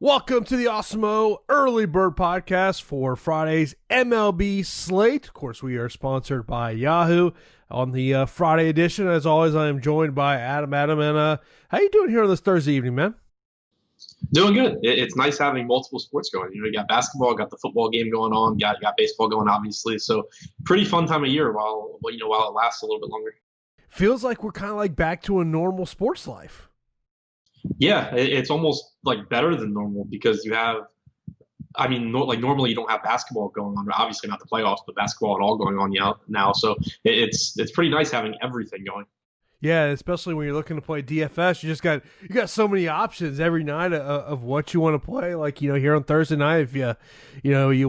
Welcome to the Awesemo Early Bird Podcast for Friday's MLB slate. Of course, we are sponsored by Yahoo on the Friday edition. As always, I am joined by Adam. And how you doing here on this Thursday evening, man? Doing good. It's nice having multiple sports going. You got basketball, got the football game going on, got baseball going, obviously. So pretty fun time of year while it lasts a little bit longer. Feels like we're kind of like back to a normal sports life. Yeah, it's almost like better than normal because you have, normally you don't have basketball going on, obviously not the playoffs, but basketball at all going on now. So it's pretty nice having everything going. Yeah, especially when you're looking to play DFS, you got so many options every night of what you want to play. Like, here on Thursday night, if you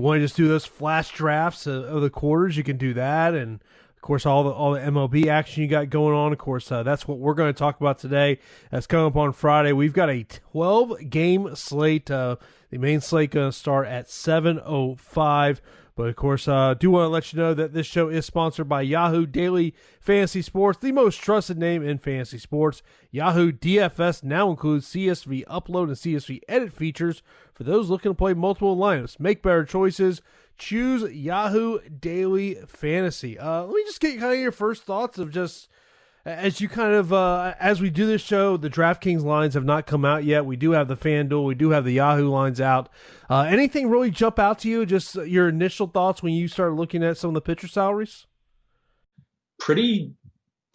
want to just do those flash drafts of the quarters, you can do that. And of course, all the MLB action you got going on. Of course, that's what we're going to talk about today. That's coming up on Friday. We've got a 12-game slate. The main slate going to start at 7:05. But of course, do want to let you know that this show is sponsored by Yahoo Daily Fantasy Sports, the most trusted name in fantasy sports. Yahoo DFS now includes CSV upload and CSV edit features for those looking to play multiple lineups. Make better choices. Choose Yahoo Daily Fantasy. Let me just get kind of your first thoughts of just as you kind of as we do this show. The DraftKings lines have not come out yet. We do have the FanDuel. We do have the Yahoo lines out. Anything really jump out to you? Just your initial thoughts when you start looking at some of the pitcher salaries? Pretty.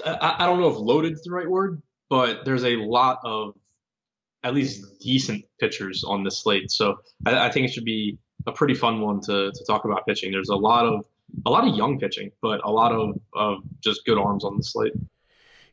I don't know if loaded is the right word, but there's a lot of at least decent pitchers on this slate. So I think it should be a pretty fun one to talk about pitching. There's a lot of young pitching, but a lot of just good arms on the slate.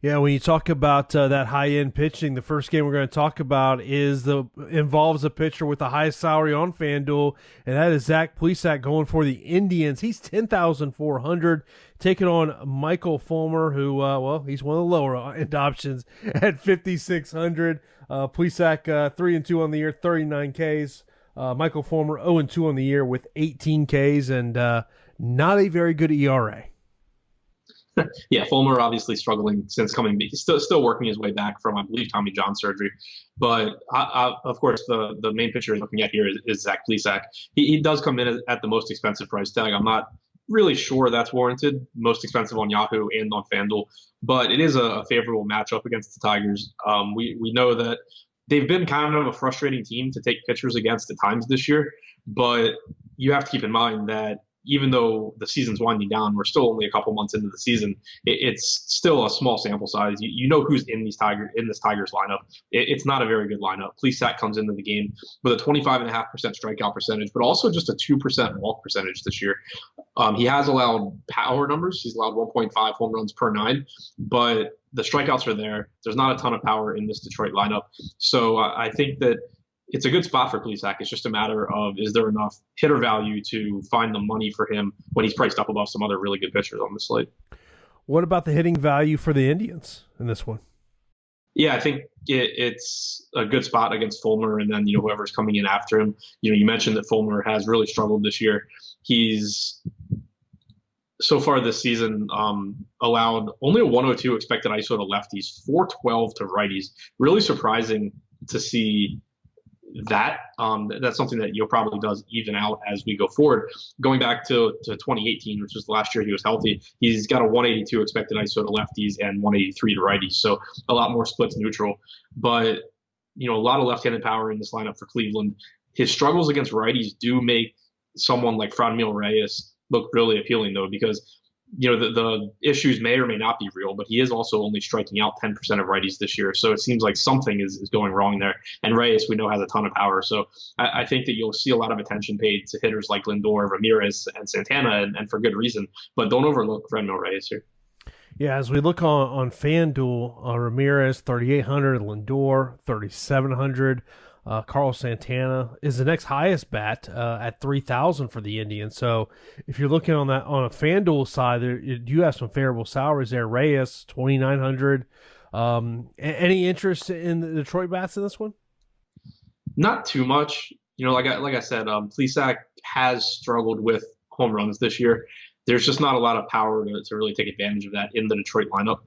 Yeah, when you talk about that high-end pitching, the first game we're going to talk about involves a pitcher with the highest salary on FanDuel, and that is Zach Plesac going for the Indians. He's $10,400, taking on Michael Fulmer, who, he's one of the lower-end options at $5,600. Plesac 3-2 on the year, 39 Ks. Michael Fulmer 0-2 on the year with 18 Ks and not a very good ERA. Yeah, Fulmer obviously struggling since coming. He's still working his way back from, I believe, Tommy John surgery. But of course, the main pitcher looking at here is Zach Plesac. He does come in at the most expensive price tag. I'm not really sure that's warranted. Most expensive on Yahoo and on FanDuel, but it is a favorable matchup against the Tigers. We know that they've been kind of a frustrating team to take pitchers against at times this year, but you have to keep in mind that even though the season's winding down, we're still only a couple months into the season. It's still a small sample size. You know who's in this Tigers lineup. It's not a very good lineup. Plesac comes into the game with a 25.5% strikeout percentage, but also just a 2% walk percentage this year. He has allowed power numbers. He's allowed 1.5 home runs per 9, but the strikeouts are there. There's not a ton of power in this Detroit lineup. So I think that it's a good spot for Plesac. It's just a matter of, is there enough hitter value to find the money for him when he's priced up above some other really good pitchers on the slate? What about the hitting value for the Indians in this one? Yeah, I think it's a good spot against Fulmer, and then whoever's coming in after him. You mentioned that Fulmer has really struggled this year. He's so far this season allowed only a 102 expected ISO to lefties, 412 to righties. Really surprising to see that. That's something that probably does even out as we go forward. Going back to 2018, which was the last year he was healthy, he's got a 182 expected ISO to lefties and 183 to righties, so a lot more splits neutral. But a lot of left-handed power in this lineup for Cleveland. His struggles against righties do make someone like Franmil Reyes look really appealing, though, because the issues may or may not be real, but he is also only striking out 10% of righties this year. So it seems like something is going wrong there. And Reyes, we know, has a ton of power. So I think that you'll see a lot of attention paid to hitters like Lindor, Ramirez, and Santana, and for good reason. But don't overlook Franmil Reyes here. Yeah, as we look on FanDuel, Ramirez, 3,800, Lindor, 3,700. Carlos Santana is the next highest bat at 3,000 for the Indians. So if you're looking on a FanDuel side, you have some favorable salaries there. Reyes, 2,900. Any interest in the Detroit bats in this one? Not too much. Like I said, Plesac has struggled with home runs this year. There's just not a lot of power to really take advantage of that in the Detroit lineup.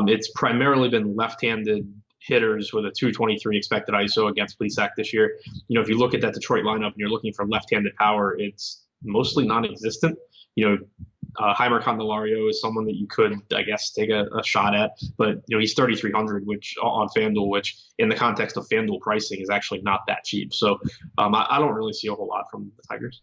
It's primarily been left-handed hitters with a 223 expected ISO against Plesac this year. If you look at that Detroit lineup and you're looking for left-handed power, it's mostly non-existent. Heimer Candelario is someone that you could, I guess, take a shot at, but he's 3,300, which on FanDuel, which in the context of FanDuel pricing is actually not that cheap. So I don't really see a whole lot from the Tigers.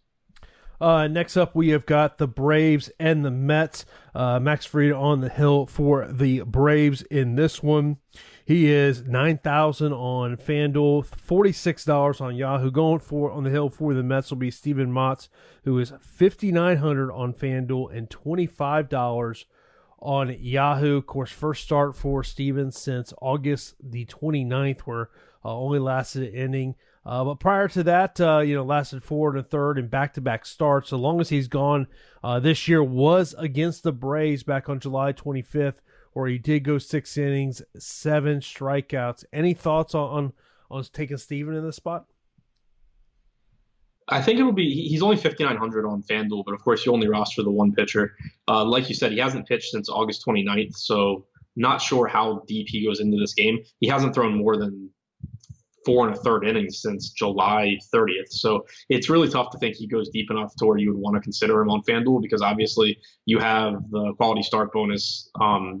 Next up, we have got the Braves and the Mets. Max Fried on the hill for the Braves in this one. He is $9,000 on FanDuel, $46 on Yahoo. Going for on the hill for the Mets will be Steven Matz, who is $5,900 on FanDuel and $25 on Yahoo. Of course, first start for Steven since August the 29th, where only lasted an inning. But prior to that, lasted 4 1/3 and back-to-back starts. So long as he's gone this year was against the Braves back on July 25th, where he did go 6 innings, 7 strikeouts. Any thoughts on taking Steven in this spot? I think he's only 5,900 on FanDuel, but of course you only roster the one pitcher. Like you said, he hasn't pitched since August 29th, so not sure how deep he goes into this game. He hasn't thrown more than 4 1/3 innings since July 30th. So it's really tough to think he goes deep enough to where you would want to consider him on FanDuel, because obviously you have the quality start bonus,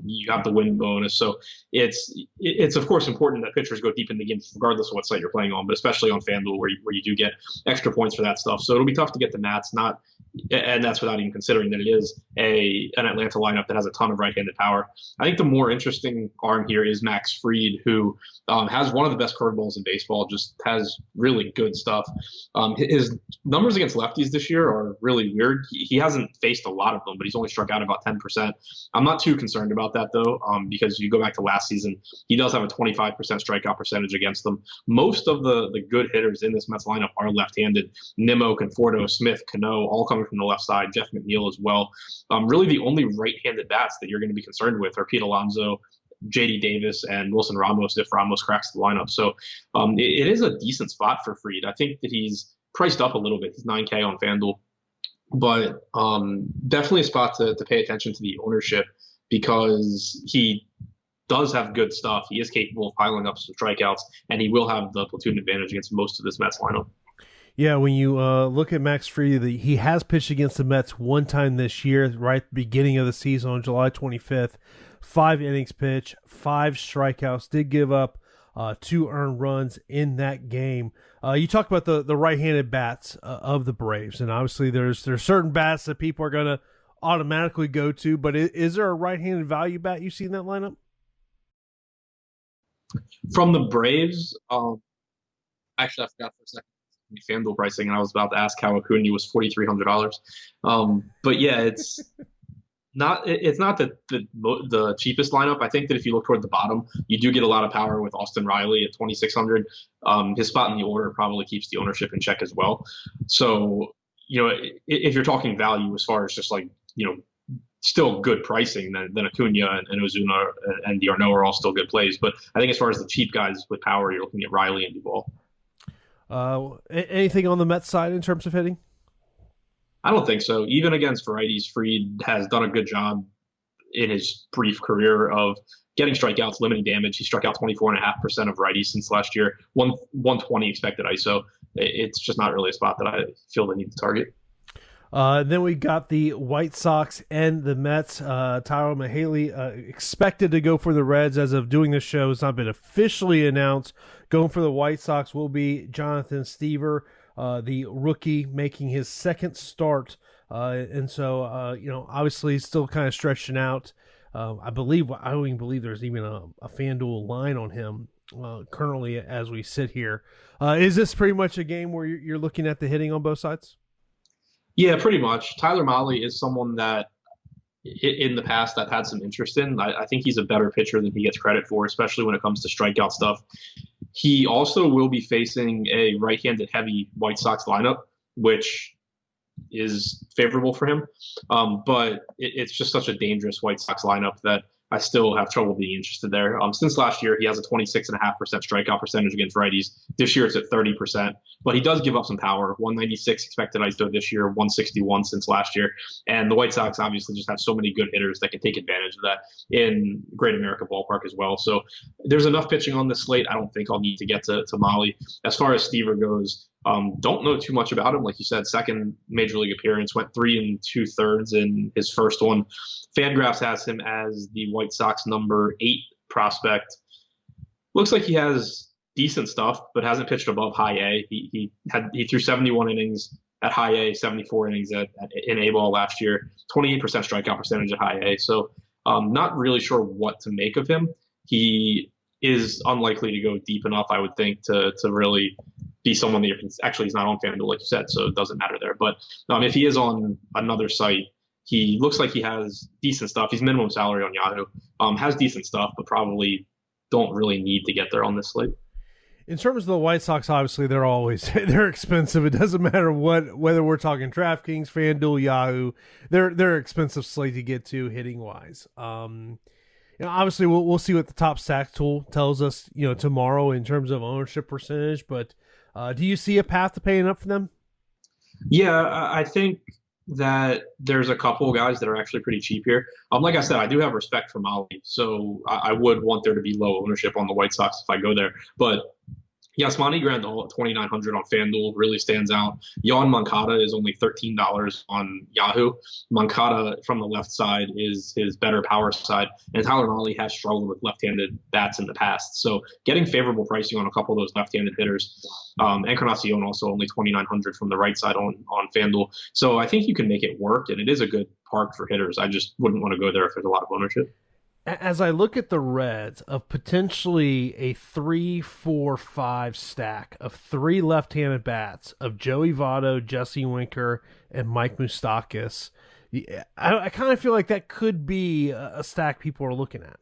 you have the win bonus. So it's of course important that pitchers go deep in the games regardless of what site you're playing on, but especially on FanDuel where you do get extra points for that stuff. So it'll be tough to get the Nats, and that's without even considering that it is an Atlanta lineup that has a ton of right-handed power. I think the more interesting arm here is Max Fried, who has one of the best curveballs in baseball, just has really good stuff. His numbers against lefties this year are really weird. He hasn't faced a lot of them, but he's only struck out about 10%. I'm not too concerned about that, though, because you go back to last season, he does have a 25% strikeout percentage against them. Most of the good hitters in this Mets lineup are left-handed. Nimmo, Conforto, Smith, Cano, all coming from the left side, Jeff McNeil as well. Really the only right-handed bats that you're going to be concerned with are Pete Alonso, J.D. Davis, and Wilson Ramos if Ramos cracks the lineup. So it is a decent spot for Fried. I think that he's priced up a little bit. He's $9K on FanDuel. But definitely a spot to pay attention to the ownership, because he does have good stuff. He is capable of piling up some strikeouts, and he will have the platoon advantage against most of this Mets lineup. Yeah, when you look at Max Fried, he has pitched against the Mets one time this year, right at the beginning of the season on July 25th. 5 innings pitched, 5 strikeouts, did give up 2 earned runs in that game. You talk about the right-handed bats of the Braves, and obviously there's certain bats that people are going to automatically go to, but is there a right-handed value bat you see in that lineup? From the Braves, actually I forgot for a second. FanDuel pricing, and I was about to ask how Acuna was $4,300. But yeah, it's not the cheapest lineup. I think that if you look toward the bottom, you do get a lot of power with Austin Riley at 2,600. His spot in the order probably keeps the ownership in check as well. So if you're talking value as far as just still good pricing, then Acuna and Ozuna and d'Arnaud are all still good plays. But I think as far as the cheap guys with power, you're looking at Riley and Duvall. Anything on the Mets side in terms of hitting? I don't think so. Even against righties, Fried has done a good job in his brief career of getting strikeouts, limiting damage. He struck out 24.5% of righties since last year, 120 expected ISO. It's just not really a spot that I feel the need to target. Then we got the White Sox and the Mets. Tyler Mahaley expected to go for the Reds as of doing this show. It's not been officially announced. Going for the White Sox will be Jonathan Stever, the rookie, making his second start. And so, obviously still kind of stretching out. I don't even believe there's even a FanDuel line on him currently as we sit here. Is this pretty much a game where you're looking at the hitting on both sides? Yeah, pretty much. Tyler Mahle is someone that in the past I've had some interest in. I think he's a better pitcher than he gets credit for, especially when it comes to strikeout stuff. He also will be facing a right-handed heavy White Sox lineup, which is favorable for him. But it's just such a dangerous White Sox lineup that I still have trouble being interested there. Since last year, he has a 26.5% strikeout percentage against righties. This year, it's at 30%, but he does give up some power. 196 expected ISO this year, 161 since last year. And the White Sox obviously just have so many good hitters that can take advantage of that in Great America Ballpark as well. So there's enough pitching on this slate. I don't think I'll need to get to Molly. As far as Stever goes, don't know too much about him. Like you said, second major league appearance, went 3 2/3 in his first one. FanGraphs has him as the White Sox number 8 prospect. Looks like he has decent stuff, but hasn't pitched above high A. He threw 71 innings at high A, 74 innings in A ball last year, 28% strikeout percentage at high A. So not really sure what to make of him. He is unlikely to go deep enough, I would think, to really be someone that actually he's not on FanDuel, like you said, so it doesn't matter there. But if he is on another site, he looks like he has decent stuff. He's minimum salary on Yahoo. Has decent stuff, but probably don't really need to get there on this slate. In terms of the White Sox, obviously they're expensive. It doesn't matter whether we're talking DraftKings, FanDuel, Yahoo. They're expensive slate to get to hitting wise. Obviously we'll see what the top stack tool tells us, tomorrow in terms of ownership percentage. But do you see a path to paying up for them? Yeah, I think that there's a couple guys that are actually pretty cheap here. Like I said, I do have respect for Molly, so I would want there to be low ownership on the White Sox if I go there. But Yasmani Grandal at 2,900 on FanDuel really stands out. Yohan Moncada is only $13 on Yahoo. Moncada from the left side is his better power side, and Tyler Mahle has struggled with left-handed bats in the past. So getting favorable pricing on a couple of those left-handed hitters. Encarnacion also only 2,900 from the right side on FanDuel. So I think you can make it work, and it is a good park for hitters. I just wouldn't want to go there if there's a lot of ownership. As I look at the Reds of potentially a 3-4-5 stack of 3 left-handed bats of Joey Votto, Jesse Winker, and Mike Moustakas, I kind of feel like that could be a stack people are looking at.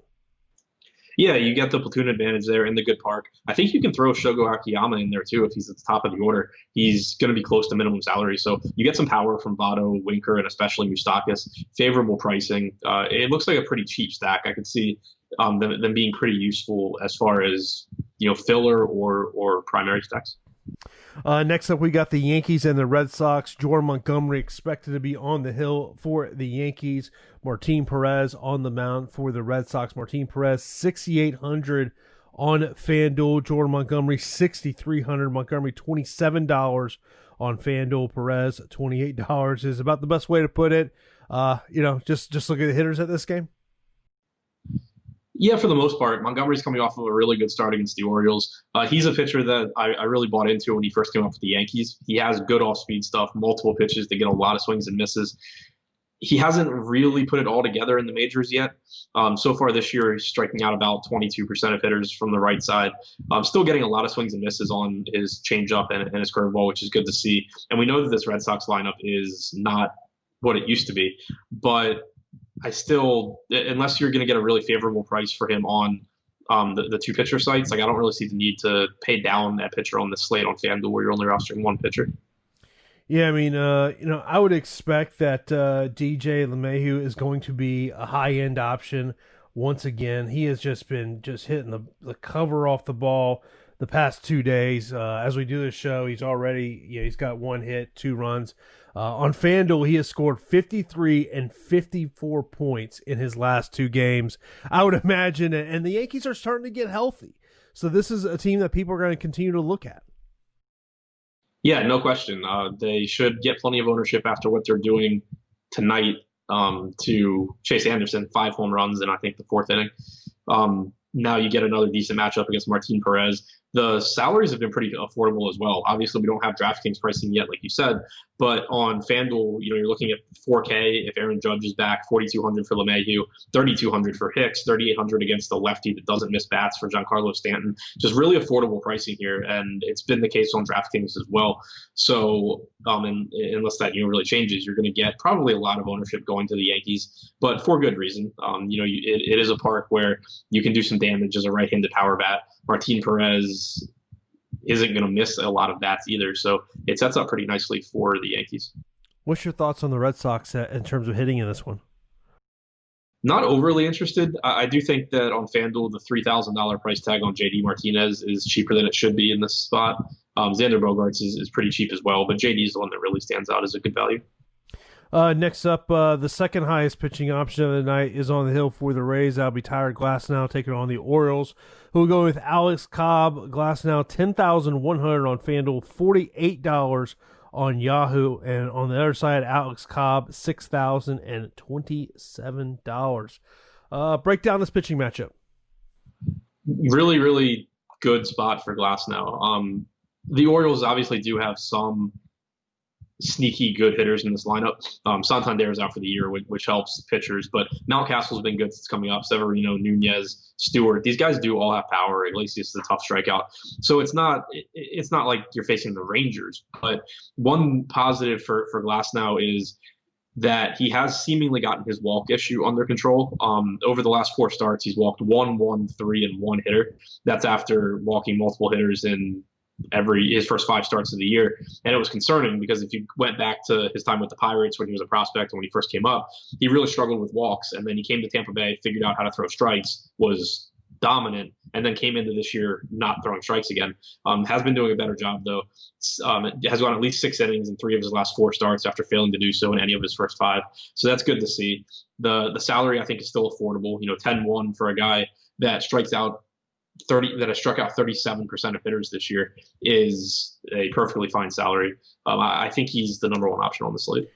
Yeah, you get the platoon advantage there in the good park. I think you can throw Shogo Akiyama in there too if he's at the top of the order. He's going to be close to minimum salary, so you get some power from Votto, Winker, and especially Moustakas. Favorable pricing. It looks like a pretty cheap stack. I could see them being pretty useful as far as filler or primary stacks. Next up, we got the Yankees and the Red Sox. Jordan Montgomery expected to be on the hill for the Yankees. Martin Perez on the mound for the Red Sox. Martin Perez, 6,800 on FanDuel. Jordan Montgomery, 6,300. Montgomery, $27 on FanDuel. Perez, $28 is about the best way to put it. Just look at the hitters at this game. Yeah, for the most part, Montgomery's coming off of a really good start against the Orioles. He's a pitcher that I really bought into when he first came up with the Yankees. He has good off-speed stuff, multiple pitches to get a lot of swings and misses. He hasn't really put it all together in the majors yet. So far this year, he's striking out about 22% of hitters from the right side. Still getting a lot of swings and misses on his changeup and his curveball, which is good to see. And we know that this Red Sox lineup is not what it used to be, but I still, unless you're going to get a really favorable price for him on the 2 pitcher sites, I don't really see the need to pay down that pitcher on the slate on FanDuel where you're only rostering 1 pitcher. Yeah, I mean, I would expect that DJ LeMahieu is going to be a high-end option once again. He has just been hitting the cover off the ball the past 2 days. As we do this show, he's got 1 hit, 2 runs. On FanDuel, he has scored 53 and 54 points in his last 2 games. I would imagine, and the Yankees are starting to get healthy. So this is a team that people are going to continue to look at. Yeah, no question. They should get plenty of ownership after what they're doing tonight to Chase Anderson, 5 home runs in, I think, the 4th inning. Now you get another decent matchup against Martin Perez. The salaries have been pretty affordable as well. Obviously, we don't have DraftKings pricing yet, like you said, but on FanDuel, you're looking at $4K if Aaron Judge is back, $4,200 for LeMahieu, $3,200 for Hicks, $3,800 against the lefty that doesn't miss bats for Giancarlo Stanton. Just really affordable pricing here, and it's been the case on DraftKings as well. So, unless that really changes, you're going to get probably a lot of ownership going to the Yankees, but for good reason. It is a park where you can do some damage as a right-handed power bat. Martin Perez isn't going to miss a lot of bats either, so it sets up pretty nicely for the Yankees. What's your thoughts on the Red Sox in terms of hitting in this one? Not overly interested. I do think that on FanDuel, the $3,000 price tag on JD Martinez is cheaper than it should be in this spot. Xander Bogaerts is pretty cheap as well, but JD is the one that really stands out as a good value. Next up, the second highest pitching option of the night is on the hill for the Rays. That'll be Tyler Glasnow taking on the Orioles, who will go with Alex Cobb. Glasnow, $10,100 on FanDuel, $48 on Yahoo. And on the other side, Alex Cobb, $6,027. Break down this pitching matchup. Really, really good spot for Glasnow. The Orioles obviously do have some sneaky good hitters in this lineup. Santander is out for the year, which helps pitchers, but Mountcastle's been good since coming up. Severino, Nunez, Stewart, these guys do all have power. Iglesias is a tough strikeout. So it's not like you're facing the Rangers, but one positive for Glasnow is that he has seemingly gotten his walk issue under control. Over the last 4 starts, he's walked 1, 3, and 1 hitter. That's after walking multiple hitters in his first 5 starts of the year. And it was concerning because if you went back to his time with the Pirates when he was a prospect and when he first came up, he really struggled with walks. And then he came to Tampa Bay, figured out how to throw strikes, was dominant, and then came into this year not throwing strikes again. Has been doing a better job, though. Has gone at least 6 innings in 3 of his last 4 starts after failing to do so in any of his first 5. So that's good to see. The salary, I think, is still affordable. 10-1 for a guy that strikes out that has struck out 37% of hitters this year is a perfectly fine salary. I think he's the number 1 option on the slate.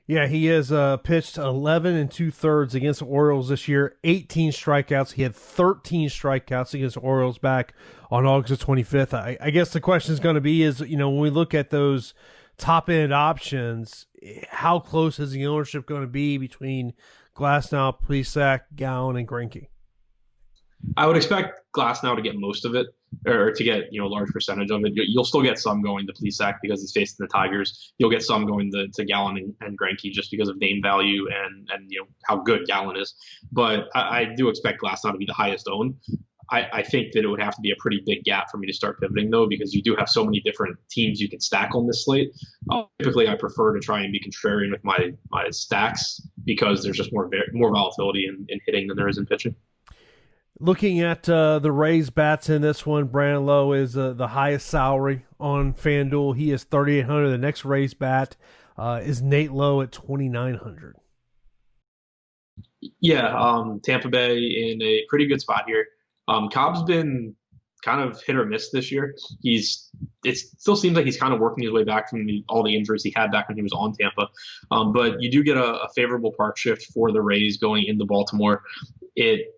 Yeah, he has pitched 11 2/3 against the Orioles this year, 18 strikeouts. He had 13 strikeouts against the Orioles back on August 25th. I guess the question is going to be when we look at those top-end options, how close is the ownership going to be between Glasnow, Plesac, Gallen, and Greinke? I would expect Glasnow to get most of it, or to get a large percentage of it. You'll still get some going to Plesac because he's facing the Tigers. You'll get some going to Gallen and Greinke just because of name value and how good Gallen is. But I do expect Glasnow to be the highest owned. I think that it would have to be a pretty big gap for me to start pivoting, though, because you do have so many different teams you can stack on this slate. Typically, I prefer to try and be contrarian with my stacks because there's just more volatility in hitting than there is in pitching. Looking at the Rays bats in this one, Brandon Lowe is the highest salary on FanDuel. He is $3,800. The next Rays bat is Nate Lowe at $2,900. Yeah, Tampa Bay in a pretty good spot here. Cobb's been kind of hit or miss this year. It still seems like he's kind of working his way back from all the injuries he had back when he was on Tampa. But you do get a favorable park shift for the Rays going into Baltimore. It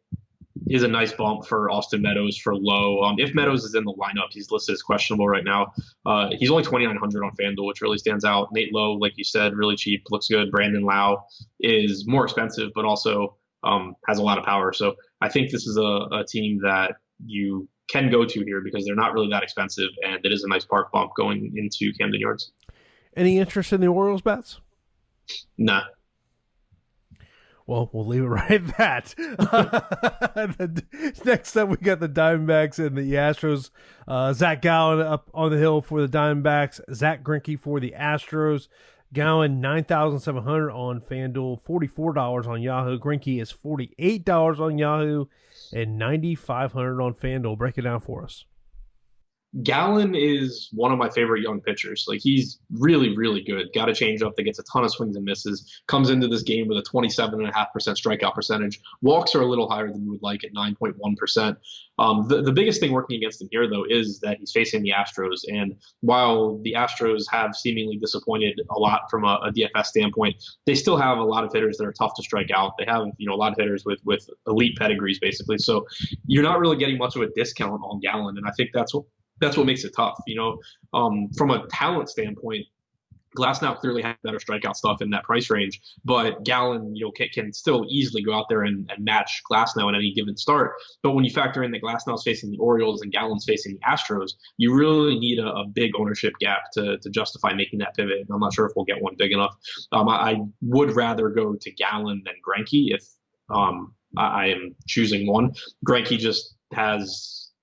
is a nice bump for Austin Meadows for Lowe. If Meadows is in the lineup, he's listed as questionable right now. He's only $2,900 on FanDuel, which really stands out. Nate Lowe, like you said, really cheap, looks good. Brandon Lau is more expensive, but also has a lot of power. So I think this is a team that you can go to here because they're not really that expensive, and it is a nice park bump going into Camden Yards. Any interest in the Orioles bats? Nah. Well, we'll leave it right at that. Next up, we got the Diamondbacks and the Astros. Zach Gallen up on the hill for the Diamondbacks. Zach Greinke for the Astros. Gallen, $9,700 on FanDuel, $44 on Yahoo. Greinke is $48 on Yahoo and $9,500 on FanDuel. Break it down for us. Gallen is one of my favorite young pitchers. Like, he's really, really good. Got a changeup that gets a ton of swings and misses. Comes into this game with a 27.5% strikeout percentage. Walks are a little higher than you would like at 9.1%. The biggest thing working against him here, though, is that he's facing the Astros. And while the Astros have seemingly disappointed a lot from a DFS standpoint, they still have a lot of hitters that are tough to strike out. They have a lot of hitters with elite pedigrees, basically. So you're not really getting much of a discount on Gallen, and I think that's what makes it tough. From a talent standpoint, Glasnow clearly has better strikeout stuff in that price range, but Gallen, can still easily go out there and match Glasnow in any given start. But when you factor in that Glasnow's facing the Orioles and Gallen's facing the Astros, you really need a big ownership gap to justify making that pivot. And I'm not sure if we'll get one big enough. I would rather go to Gallen than Greinke if I am choosing one. Greinke just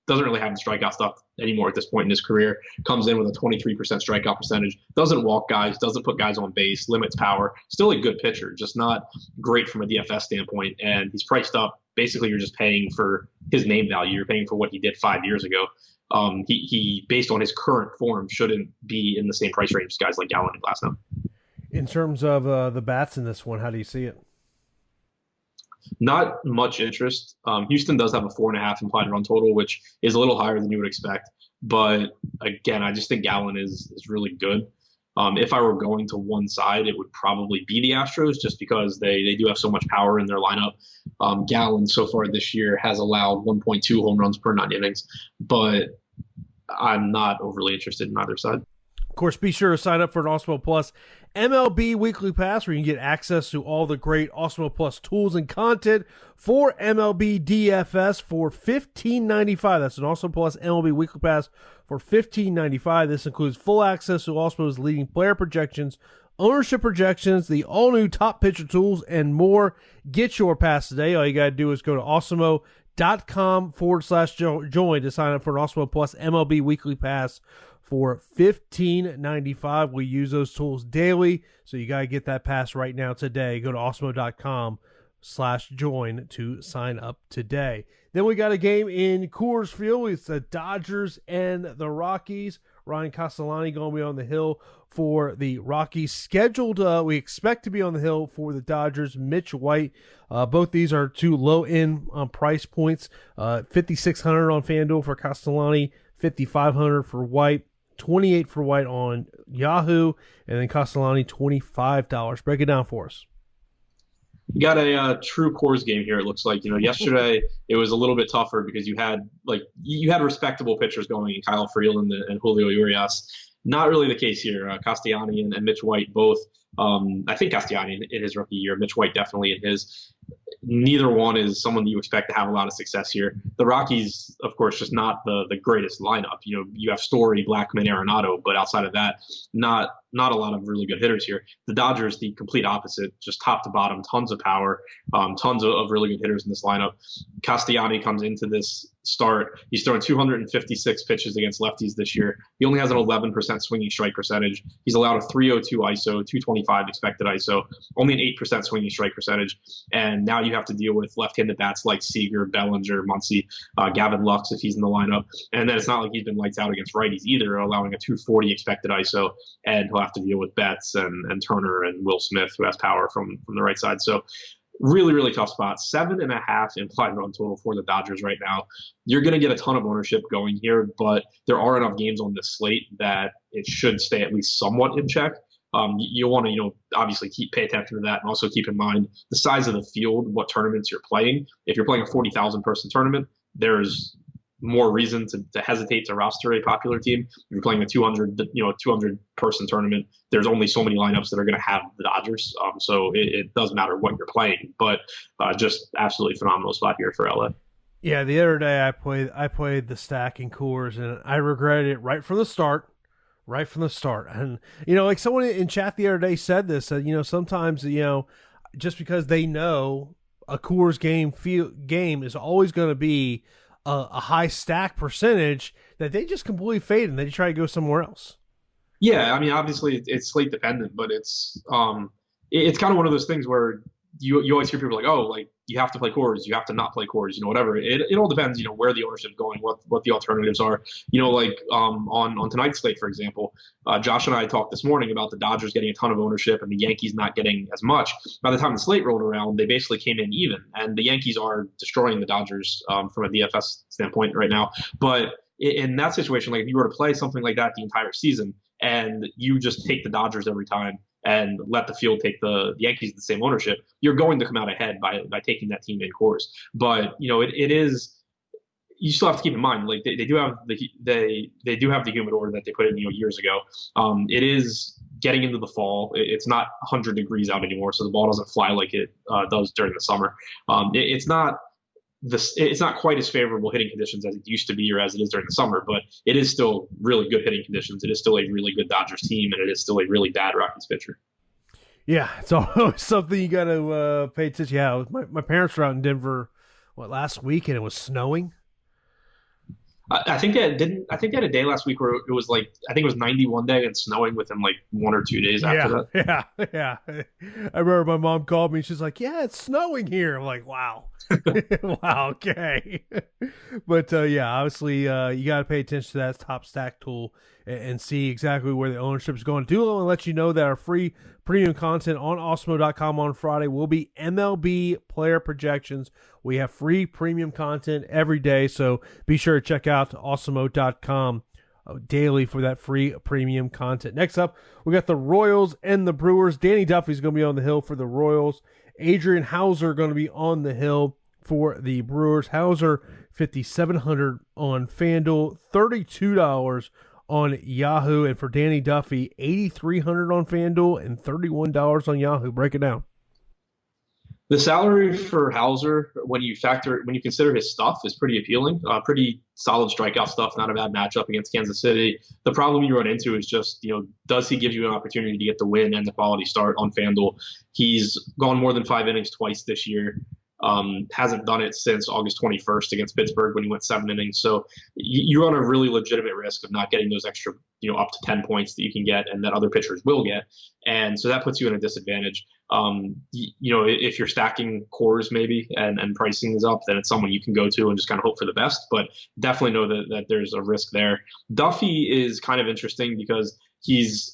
doesn't really have the strikeout stuff anymore at this point in his career. Comes in with a 23% strikeout percentage, doesn't walk guys, doesn't put guys on base, limits power. Still a good pitcher, just not great from a DFS standpoint. And he's priced up. Basically, you're just paying for his name value. You're paying for what he did 5 years ago. He based on his current form, shouldn't be in the same price range as guys like Gallen and Glasnow. In terms of the bats in this one, how do you see it? Not much interest. Houston does have a 4.5 implied run total, which is a little higher than you would expect. But again, I just think Gallen is really good. If I were going to one side, it would probably be the Astros, just because they do have so much power in their lineup. Gallen so far this year has allowed 1.2 home runs per 9 innings, but I'm not overly interested in either side. Of course, be sure to sign up for an Awesemo Plus MLB Weekly Pass, where you can get access to all the great Awesemo Plus tools and content for MLB DFS for $15.95. That's an Awesemo Plus MLB Weekly Pass for $15.95. This includes full access to Awesemo's leading player projections, ownership projections, the all-new top pitcher tools, and more. Get your pass today. All you got to do is go to awesemo.com/join to sign up for an Awesemo Plus MLB Weekly Pass for $15.95. We use those tools daily, so you got to get that pass right now today. Go to awesemo.com/join to sign up today. Then we got a game in Coors Field. It's the Dodgers and the Rockies. Ryan Castellani going to be on the hill for the Rockies. Scheduled, we expect to be on the hill for the Dodgers. Mitch White. Both these are two low-end price points. $5,600 on FanDuel for Castellani, $5,500 for White. 28 for White on Yahoo, and then Castellani $25. Break it down for us. You got a true Coors game here. It looks like, yesterday it was a little bit tougher because you had respectable pitchers going in Kyle Freeland and Julio Urias. Not really the case here. Castellani and Mitch White both. I think Castellani in his rookie year, Mitch White definitely in his. Neither one is someone that you expect to have a lot of success here. The Rockies, of course, just not the greatest lineup. You have Story, Blackman, Arenado, but outside of that, not a lot of really good hitters here. The Dodgers, the complete opposite, just top to bottom, tons of power, tons of really good hitters in this lineup. Castellani comes into this start. He's thrown 256 pitches against lefties this year. He only has an 11% swinging strike percentage. He's allowed a 302 ISO, 225 expected ISO, only an 8% swinging strike percentage. And now you have to deal with left-handed bats like Seager, Bellinger, Muncy, Gavin Lux if he's in the lineup. And then it's not like he's been lights out against righties either, allowing a 240 expected ISO. And he'll have to deal with Betts and Turner and Will Smith, who has power from the right side. So really, really tough spot. 7.5 implied run total for the Dodgers right now. You're going to get a ton of ownership going here, but there are enough games on this slate that it should stay at least somewhat in check. You'll want to, obviously pay attention to that, and also keep in mind the size of the field, what tournaments you're playing. If you're playing a 40,000 person tournament, there's more reason to hesitate to roster a popular team. If you're playing a 200 person tournament, there's only so many lineups that are going to have the Dodgers. So it does matter what you're playing, but just absolutely phenomenal spot here for LA. Yeah, the other day I played the stack in Coors, and I regretted it right from the start. And, like someone in chat the other day said this, sometimes, just because they know a Coors game is always going to be a high stack percentage, that they just completely fade and they try to go somewhere else. Yeah, I mean, obviously it's slate dependent, but it's kind of one of those things where you always hear people like, oh, like you have to play Coors, you have to not play Coors, whatever. It all depends, where the ownership's going, what the alternatives are. On tonight's slate, for example, Josh and I talked this morning about the Dodgers getting a ton of ownership and the Yankees not getting as much. By the time the slate rolled around, they basically came in even, and the Yankees are destroying the Dodgers from a DFS standpoint right now. But in that situation, like if you were to play something like that the entire season and you just take the Dodgers every time and let the field take the Yankees the same ownership, you're going to come out ahead by taking that team in Coors. But it is, you still have to keep in mind, like they do have the humidor that they put in years ago. It is getting into the fall. It's not 100 degrees out anymore, so the ball doesn't fly like it does during the summer. It's not quite as favorable hitting conditions as it used to be or as it is during the summer, but it is still really good hitting conditions. It is still a really good Dodgers team, and it is still a really bad Rockies pitcher. Yeah, it's always something you got to pay attention. Yeah, my parents were out in Denver last week, and it was snowing. I think that didn't. I think they had a day last week where it was like I think it was 91 day and snowing within like 1 or 2 days after that. Yeah. I remember my mom called me. She's like, "Yeah, it's snowing here." I'm like, "Wow, wow, okay." But yeah, obviously, you got to pay attention to that top stack tool and see exactly where the ownership is going. Do want to let you know that our free premium content on Awesemo.com on Friday will be MLB player projections. We have free premium content every day, so be sure to check out Awesemo.com daily for that free premium content. Next up, we got the Royals and the Brewers. Danny Duffy's going to be on the hill for the Royals. Adrian Hauser going to be on the hill for the Brewers. Hauser, $5,700 on FanDuel, $32 on Yahoo. And for Danny Duffy, $8,300 on FanDuel and $31 on Yahoo. Break it down. The salary for Hauser, when you consider his stuff, is pretty appealing. Pretty solid strikeout stuff, not a bad matchup against Kansas City. The problem you run into is just, does he give you an opportunity to get the win and the quality start on FanDuel? He's gone more than 5 innings twice this year. Hasn't done it since August 21st against Pittsburgh when he went 7 innings. So you run a really legitimate risk of not getting those extra, up to 10 points that you can get and that other pitchers will get. And so that puts you in a disadvantage. If you're stacking cores maybe and pricing is up, then it's someone you can go to and just kind of hope for the best. But definitely know that there's a risk there. Duffy is kind of interesting because he's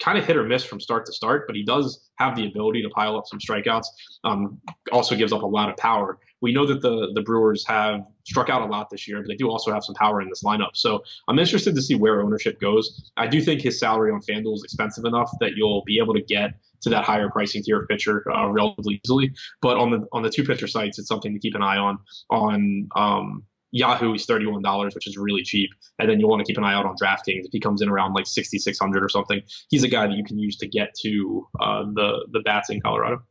kind of hit or miss from start to start, but he does have the ability to pile up some strikeouts. Also gives up a lot of power. We know that the Brewers have struck out a lot this year, but they do also have some power in this lineup. So I'm interested to see where ownership goes. I do think his salary on FanDuel is expensive enough that you'll be able to get to that higher pricing tier pitcher relatively easily. But on the two pitcher sites, it's something to keep an eye on. On Yahoo, he's $31, which is really cheap. And then you'll want to keep an eye out on DraftKings. If he comes in around like 6,600 or something, he's a guy that you can use to get to the bats in Colorado.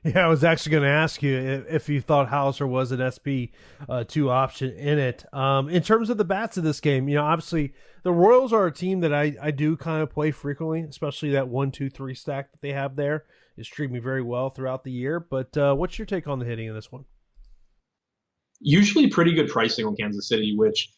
Yeah, I was actually going to ask you if you thought Hauser was an SP2 option in it. In terms of the bats of this game, obviously the Royals are a team that I do kind of play frequently, especially that 1-2-3 stack that they have there is treating me very well throughout the year. But what's your take on the hitting in this one? Usually pretty good pricing on Kansas City, which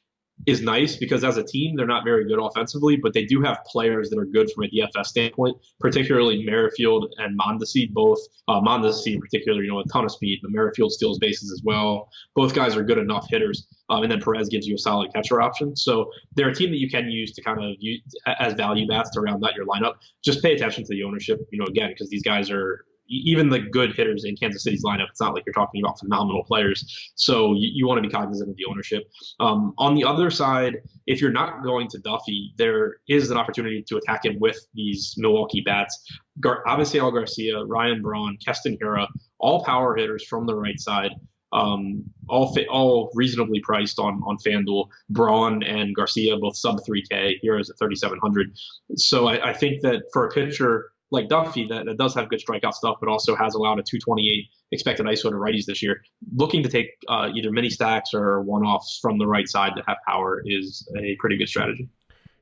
is nice because as a team, they're not very good offensively, but they do have players that are good from a DFS standpoint, particularly Merrifield and Mondesi, both. Mondesi in particular, a ton of speed, but Merrifield steals bases as well. Both guys are good enough hitters. And then Perez gives you a solid catcher option. So they're a team that you can use to kind of use as value bats to round out your lineup. Just pay attention to the ownership, again, because these guys are even the good hitters in Kansas City's lineup. It's not like you're talking about phenomenal players. So you want to be cognizant of the ownership. On the other side, if you're not going to Duffy, there is an opportunity to attack him with these Milwaukee bats. Avisail Garcia, Ryan Braun, Keston Hiura, all power hitters from the right side. All reasonably priced on FanDuel. Braun and Garcia both sub 3K. Hiura's at 3,700. So I think that for a pitcher like Duffy that does have good strikeout stuff, but also has allowed a 228 expected ISO to righties this year, looking to take either mini stacks or one-offs from the right side that have power is a pretty good strategy.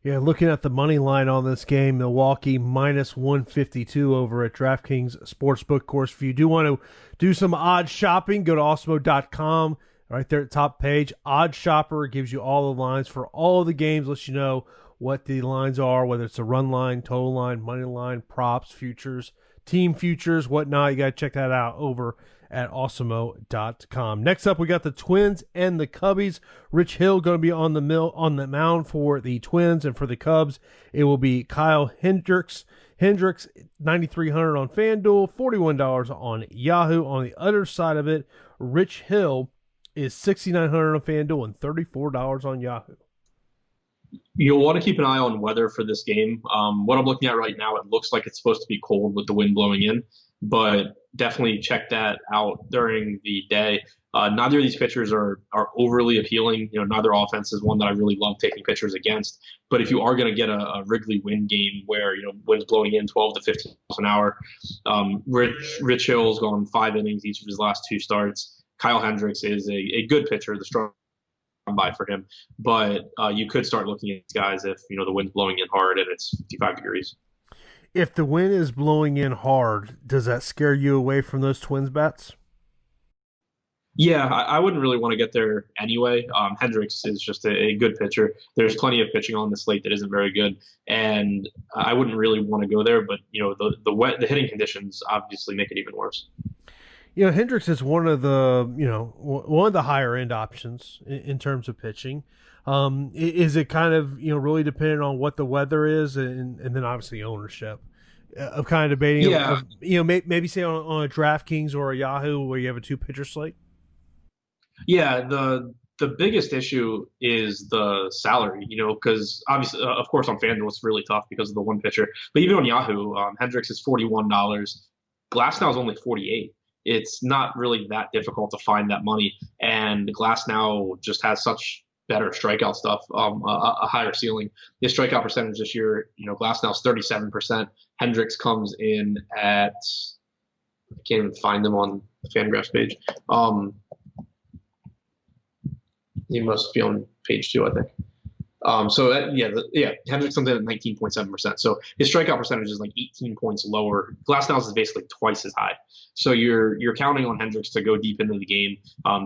Yeah, looking at the money line on this game, Milwaukee minus 152 over at DraftKings Sportsbook. Of course, if you do want to do some odd shopping, go to Awesemo.com. Right there at the top page, Odd Shopper gives you all the lines for all of the games, lets you know what the lines are, whether it's a run line, total line, money line, props, futures, team futures, whatnot. You got to check that out over at Awesemo.com. Next up, we got the Twins and the Cubbies. Rich Hill going to be on the mound for the Twins, and for the Cubs, it will be Kyle Hendricks. Hendricks, $9,300 on FanDuel, $41 on Yahoo. On the other side of it, Rich Hill is $6,900 on FanDuel and $34 on Yahoo. You'll want to keep an eye on weather for this game. What I'm looking at right now, it looks like it's supposed to be cold with the wind blowing in, but definitely check that out during the day. Neither of these pitchers are overly appealing. Neither offense is one that I really love taking pitchers against. But if you are going to get a Wrigley wind game where wind's blowing in 12 to 15 miles an hour, Rich Hill's gone 5 innings each of his last 2 starts. Kyle Hendricks is a good pitcher. The strong by for him, but you could start looking at these guys if the wind's blowing in hard and it's 55 degrees. If the wind is blowing in hard, does that scare you away from those Twins bats? Yeah, I wouldn't really want to get there anyway. Hendricks is just a good pitcher. There's plenty of pitching on the slate that isn't very good, and I wouldn't really want to go there. But the hitting conditions obviously make it even worse. Hendricks is one of the one of the higher end options in terms of pitching. Is it kind of really dependent on what the weather is, and then obviously ownership of kind of debating? Yeah, maybe say on a DraftKings or a Yahoo where you have a two pitcher slate. yeah. The biggest issue is the salary, because obviously, of course, on FanDuel it's really tough because of the one pitcher. But even on Yahoo, Hendricks is $41. Glasnow is only 48. It's not really that difficult to find that money, and Glasnow just has such better strikeout stuff, a higher ceiling. His strikeout percentage this year, Glasnow's 37%. Hendricks comes in at, I can't even find them on the Fangraphs page. He must be on page 2, I think. Hendricks comes in at 19.7%. So his strikeout percentage is like 18 points lower. Glasnow's is basically twice as high. So you're counting on Hendricks to go deep into the game,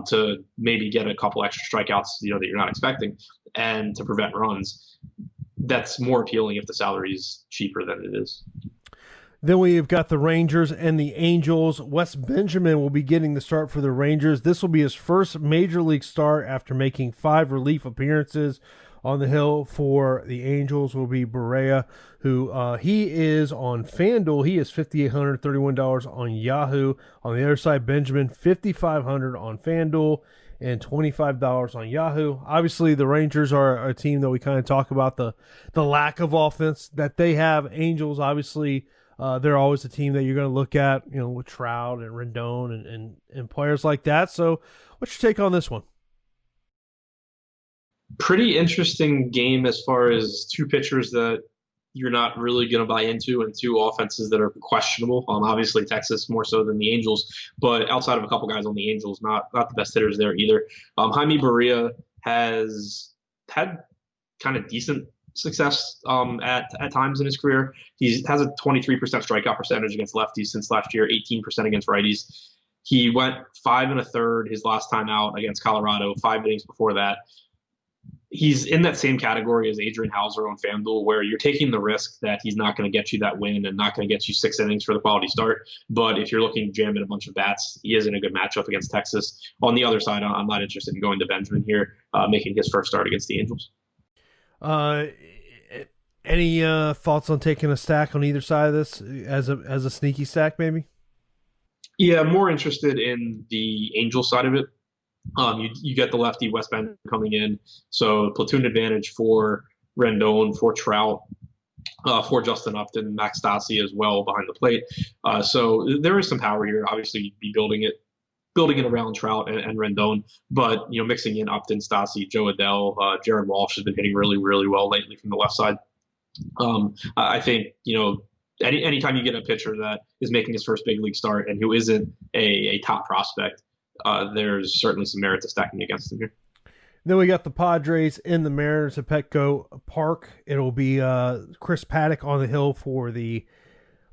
to maybe get a couple extra strikeouts, that you're not expecting, and to prevent runs. That's more appealing if the salary is cheaper than it is. Then we've got the Rangers and the Angels. Wes Benjamin will be getting the start for the Rangers. This will be his first major league start after making 5 relief appearances. On the hill for the Angels will be Berea, who he is on FanDuel. He is $5,831 on Yahoo. On the other side, Benjamin, $5,500 on FanDuel and $25 on Yahoo. Obviously, the Rangers are a team that we kind of talk about the lack of offense that they have. Angels, obviously, they're always a team that you're going to look at, with Trout and Rendon and players like that. So what's your take on this one? Pretty interesting game as far as two pitchers that you're not really going to buy into and two offenses that are questionable. Obviously, Texas more so than the Angels, but outside of a couple guys on the Angels, not the best hitters there either. Jaime Berea has had kind of decent success at times in his career. He has a 23% strikeout percentage against lefties since last year, 18% against righties. He went 5 1/3 his last time out against Colorado, 5 innings before that. He's in that same category as Adrian Hauser on FanDuel, where you're taking the risk that he's not going to get you that win and not going to get you 6 innings for the quality start. But if you're looking to jam in a bunch of bats, he is in a good matchup against Texas. On the other side, I'm not interested in going to Benjamin here, making his first start against the Angels. Any thoughts on taking a stack on either side of this as a sneaky stack, maybe? Yeah, I'm more interested in the Angel side of it. You get the lefty West Bend coming in, so platoon advantage for Rendon, for Trout, for Justin Upton, Max Stassi as well behind the plate. So there is some power here. Obviously, you'd be building it around Trout and Rendon, but mixing in Upton, Stassi, Joe Adell, Jared Walsh has been hitting really, really well lately from the left side. I think anytime you get a pitcher that is making his first big league start and who isn't a top prospect, there's certainly some merit to stacking against them here. Then we got the Padres and the Mariners at Petco Park. It'll be Chris Paddock on the hill for the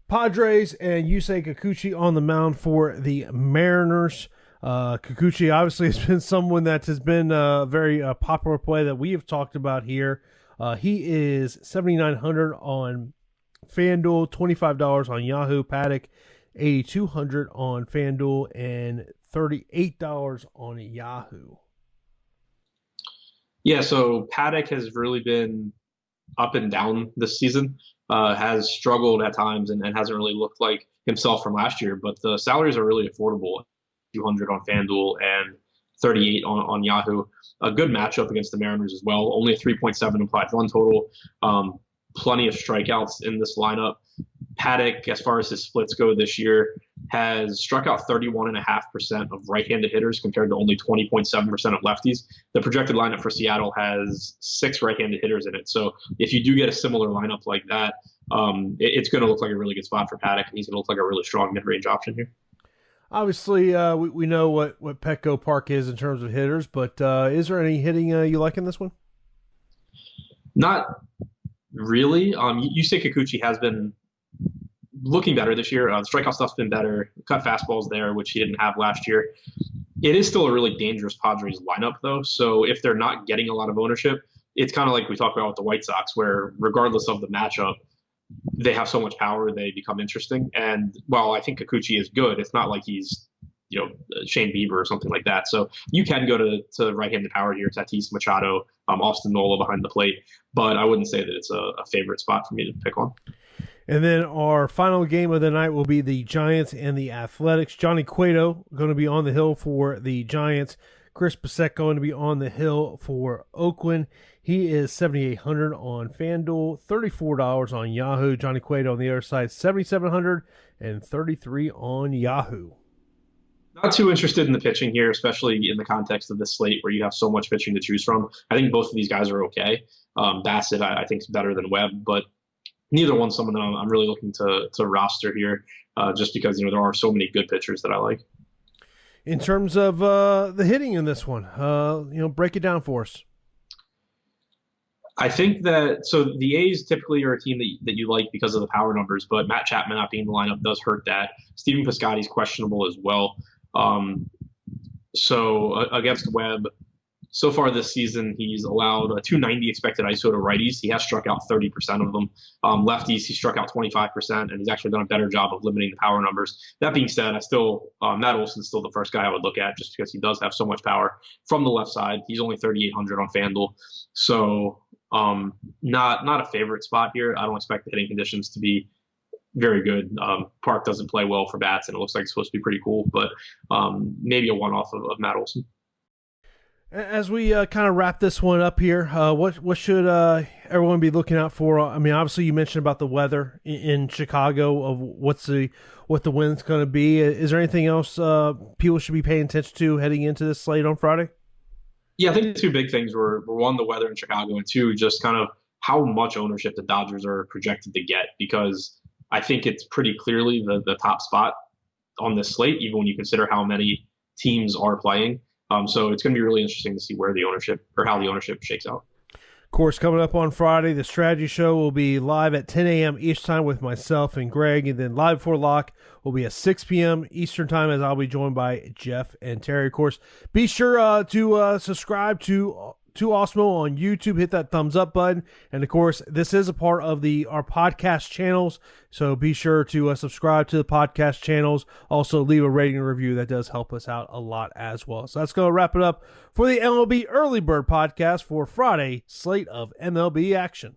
Padres and Yusei Kikuchi on the mound for the Mariners. Kikuchi obviously has been someone that has been a very popular play that we have talked about here. He is $7,900 on FanDuel, $25 on Yahoo. Paddock, $8,200 on FanDuel, and $38 on Yahoo. Yeah, so Paddock has really been up and down this season, has struggled at times and hasn't really looked like himself from last year, but the salaries are really affordable. 200 on FanDuel and 38 on Yahoo. A good matchup against the Mariners as well. Only a 3.7 implied run total. Plenty of strikeouts in this lineup. Paddock, as far as his splits go this year, has struck out 31.5% of right-handed hitters compared to only 20.7% of lefties. The projected lineup for Seattle has 6 right-handed hitters in it. So if you do get a similar lineup like that, it's going to look like a really good spot for Paddock. He's going to look like a really strong mid-range option here. Obviously, we know what Petco Park is in terms of hitters, but is there any hitting you like in this one? Not really. Yusei Kikuchi has been looking better this year. The strikeout stuff's been better. Cut fastballs there, which he didn't have last year. It is still a really dangerous Padres lineup, though. So if they're not getting a lot of ownership, it's kind of like we talked about with the White Sox, where regardless of the matchup, they have so much power, they become interesting. And while I think Kikuchi is good, it's not like he's, Shane Bieber or something like that. So you can go to right-handed power here, Tatis, Machado, Austin Nola behind the plate. But I wouldn't say that it's a favorite spot for me to pick on. And then our final game of the night will be the Giants and the Athletics. Johnny Cueto going to be on the hill for the Giants. Chris Bassett going to be on the hill for Oakland. He is $7,800 on FanDuel, $34 on Yahoo. Johnny Cueto on the other side, $7,700 and $33 on Yahoo. Not too interested in the pitching here, especially in the context of this slate where you have so much pitching to choose from. I think both of these guys are okay. Bassett, I think, is better than Webb, but neither one's someone that I'm really looking to roster here, just because there are so many good pitchers that I like. In terms of the hitting in this one, break it down for us. I think that the A's typically are a team that you like because of the power numbers, but Matt Chapman not being in the lineup does hurt that. Stephen Piscotty's questionable as well. So against Webb, so far this season, he's allowed a 290 expected ISO to righties. He has struck out 30% of them. Lefties, he struck out 25%, and he's actually done a better job of limiting the power numbers. That being said, Matt Olson's still the first guy I would look at just because he does have so much power from the left side. He's only 3,800 on FanDuel. So not a favorite spot here. I don't expect the hitting conditions to be very good. Park doesn't play well for bats, and it looks like it's supposed to be pretty cool, but maybe a one-off of Matt Olson. As we kind of wrap this one up here, what should everyone be looking out for? I mean, obviously you mentioned about the weather in Chicago of what the wind's going to be. Is there anything else people should be paying attention to heading into this slate on Friday? Yeah, I think the two big things were one, the weather in Chicago, and two, just kind of how much ownership the Dodgers are projected to get, because I think it's pretty clearly the top spot on this slate, even when you consider how many teams are playing. So it's going to be really interesting to see where the ownership or how the ownership shakes out. Of course, coming up on Friday, the strategy show will be live at 10 a.m. each time with myself and Greg, and then live before lock will be at 6 p.m. Eastern time, as I'll be joined by Jeff and Terry. Of course, be sure to subscribe to Awesemo on YouTube. Hit that thumbs up button, and of course, this is a part of our podcast channels, so be sure to subscribe to the podcast channels. Also, leave a rating and review. That does help us out a lot as well. So that's going to wrap it up for the MLB Early Bird podcast for Friday slate of MLB action.